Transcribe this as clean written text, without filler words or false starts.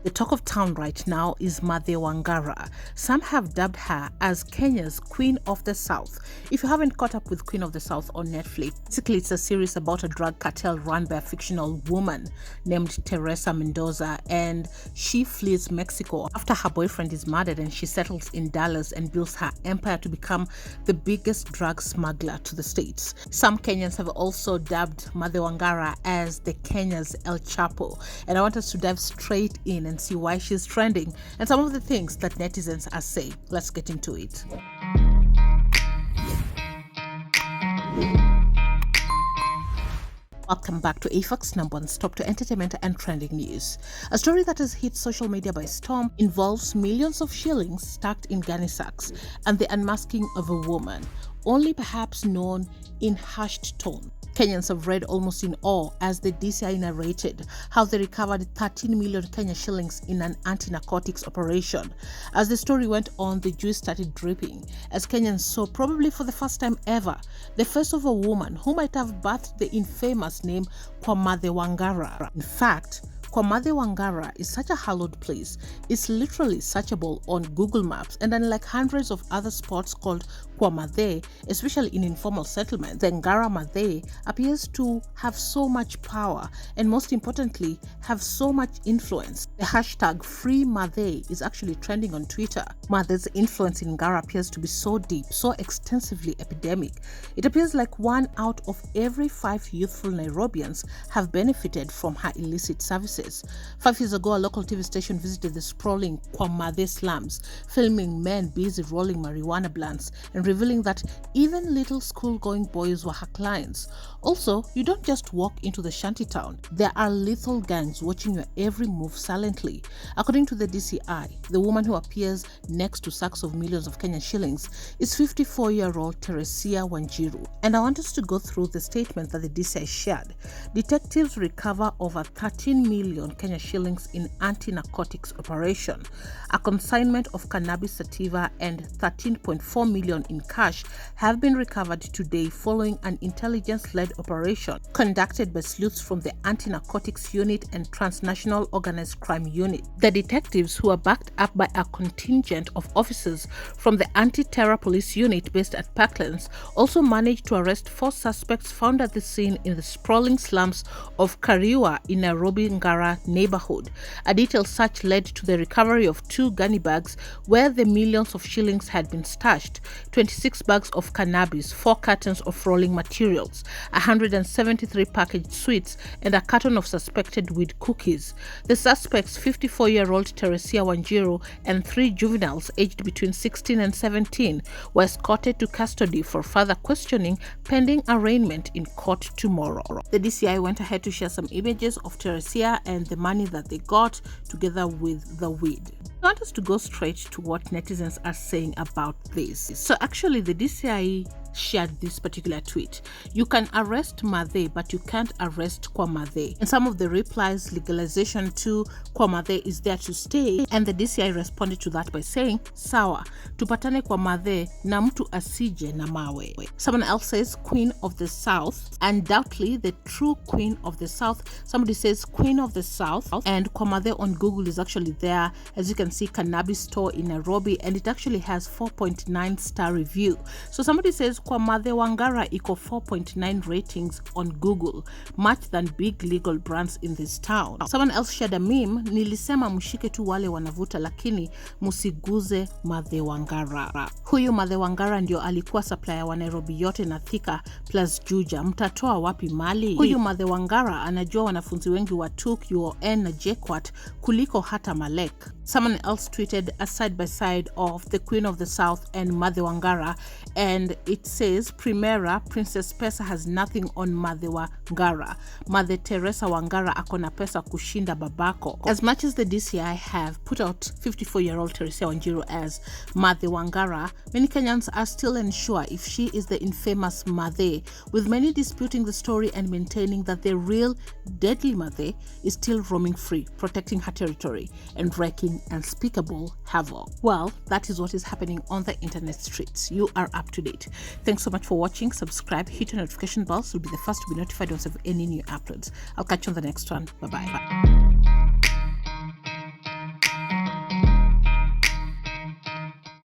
The talk of town right now is Mathee Ngara. Some have dubbed her as Kenya's Queen of the South. If you haven't caught up with Queen of the South on Netflix, basically it's a series about a drug cartel run by a fictional woman named Teresia, and she flees Mexico after her boyfriend is murdered, and she settles in Dallas and builds her empire to become the biggest drug smuggler to the States. Some Kenyans have also dubbed Mathee Ngara as the Kenya's El Chapo, and I want us to dive straight in and see why she's trending and some of the things that netizens are saying. Let's get into it. Welcome back to AFAX #1 stop to entertainment and trending news. A story that has hit social media by storm involves millions of shillings stacked in gunny sacks and the unmasking of a woman, only perhaps known in hushed tone. Kenyans have read almost in awe as the DCI narrated how they recovered 13 million Kenya shillings in an anti-narcotics operation. As the story went on, the juice started dripping as Kenyans saw, probably for the first time ever, the face of a woman who might have birthed the infamous name Mathee Ngara. In fact, Mathee Ngara is such a hallowed place. It's literally searchable on Google Maps, and unlike hundreds of other spots called Mathee, especially in informal settlements, the Ngara Mathee appears to have so much power and, most importantly, have so much influence. The hashtag #FreeMathee is actually trending on Twitter. Mathee's influence in Ngara appears to be so deep, so extensively epidemic. It appears like 1 out of every 5 youthful Nairobians have benefited from her illicit services. 5 years ago, a local TV station visited the sprawling Mathee slums, filming men busy rolling marijuana blunts and revealing that even little school-going boys were her clients. Also, you don't just walk into the shantytown. There are lethal gangs watching your every move silently. According to the DCI, the woman who appears next to sacks of millions of Kenyan shillings is 54-year-old Teresia Wanjiru. And I want us to go through the statement that the DCI shared. Detectives recover over 13 million Kenya shillings in anti-narcotics operation. A consignment of cannabis sativa and 13.4 million in cash have been recovered today following an intelligence-led operation conducted by sleuths from the Anti-Narcotics Unit and Transnational Organized Crime Unit. The detectives, who are backed up by a contingent of officers from the Anti-Terror Police Unit based at Parklands, also managed to arrest 4 suspects found at the scene in the sprawling slums of Kariwa in Nairobi Ngara neighborhood. A detailed search led to the recovery of 2 gunny bags where the millions of shillings had been stashed, 26 bags of cannabis, 4 cartons of rolling materials, 173 packaged sweets, and a carton of suspected weed cookies. The suspects, 54-year-old Teresia Wanjiru and 3 juveniles aged between 16 and 17, were escorted to custody for further questioning pending arraignment in court tomorrow. The DCI went ahead to share some images of Teresia and the money that they got together with the weed. I want us to go straight to what netizens are saying about this. So actually, the DCI shared this particular tweet. You can arrest Mathee, but you can't arrest Mathee. And some of the replies, legalization to Mathee is there to stay, and the DCI responded to that by saying, sawa, tupatane kwa Mathee na mtu asije na mawe. Someone else says Queen of the South, undoubtedly the true Queen of the South. Somebody says Queen of the South, and Mathee on Google is actually there. As you can see, cannabis store in Nairobi, and it actually has 4.9 star review. So somebody says Mathee Ngara iko 4.9 ratings on Google, much than big legal brands in this town. Someone else shared a meme, nilisema mshike tu wale wanavuta lakini musiguze Mathee Ngara. Huyu Mathee Ngara ndio alikuwa supplier wa Nairobi yote na Thika plus Juja. Mtatoa wapi mali? Huyu Mathee Ngara anajua wanafunzi wengi wa TUK, UON na JKUAT kuliko hata Malek. Someone else tweeted a side-by-side of the Queen of the South and Mathee Ngara, and it says, Primera, Princess Pesa has nothing on Mathee Ngara. Mathee Teresa Ngara akona pesa kushinda babako. As much as the DCI have put out 54-year-old Teresia Wanjiru as Mathee Ngara, many Kenyans are still unsure if she is the infamous Mathee, with many disputing the story and maintaining that the real deadly Mathee is still roaming free, protecting her territory and wreaking unspeakable havoc. Well, that is what is happening on the internet streets. You are up to date. Thanks so much for watching. Subscribe, hit the notification bell so you'll be the first to be notified once of any new uploads. I'll catch you on the next one. Bye-bye.